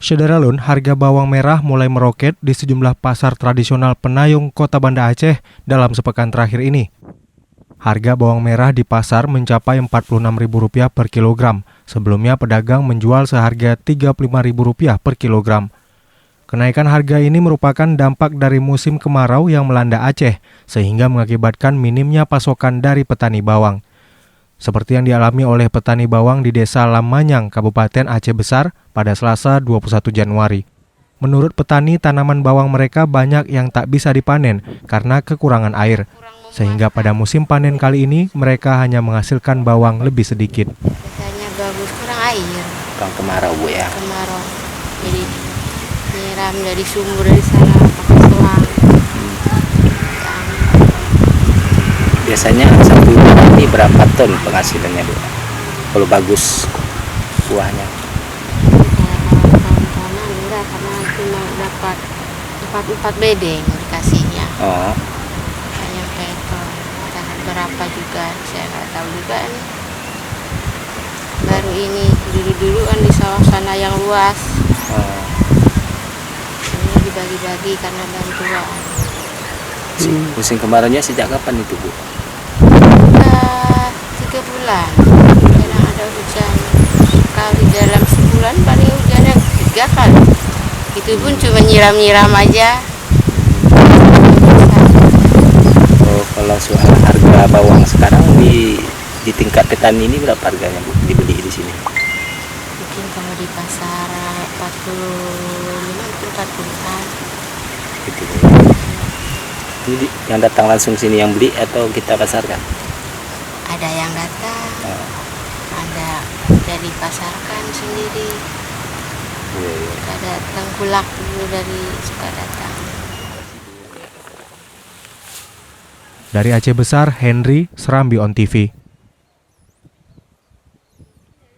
Syederalun, harga bawang merah mulai meroket di sejumlah pasar tradisional Penayung, Kota Banda Aceh dalam sepekan terakhir ini. Harga bawang merah di pasar mencapai Rp46.000 per kilogram. Sebelumnya pedagang menjual seharga Rp35.000 per kilogram. Kenaikan harga ini merupakan dampak dari musim kemarau yang melanda Aceh, sehingga mengakibatkan minimnya pasokan dari petani bawang. Seperti yang dialami oleh petani bawang di Desa Lamanyang, Kabupaten Aceh Besar pada Selasa 21 Januari. Menurut petani, tanaman bawang mereka banyak yang tak bisa dipanen karena kekurangan air. Sehingga pada musim panen kali ini, mereka hanya menghasilkan bawang lebih sedikit. Biasanya bagus, kurang air. Kurang kemarau, Bu, ya? Kemarau. Jadi nyiram dari sumur dari sana pakai selang. Biasanya satu bulan ini berapa ton penghasilannya, Bu? Kalau bagus buahnya? Kalau tahun-tahunan enggak, karena cuma dapat 4 bedeng dikasihnya. Oh. Hanya kayak entah berapa juga, saya nggak tahu juga nih. Baru ini, dulu-dulu kan di sawah sana yang luas. Oh. Ini dibagi-bagi karena bantuan. Musim kemaraunya sejak kapan itu, Bu? Udah 3 bulan. Kadang ada hujan sekali dalam sebulan, paling hujannya 3 kali. Itu pun cuma nyiram-nyiram aja. Oh, kalau soal harga bawang sekarang di tingkat petani ini berapa harganya, Bu, dibeli di sini? Mungkin kalau di pasar 45 itu 40-an. Gitu, Bu. Ini yang datang langsung sini yang beli atau kita pasarkan? Ada yang datang, Oh. ada dari pasarkan sendiri. Iya. Suka datang kulak dulu dari suka datang. Dari Aceh Besar, Henry, Serambi On TV.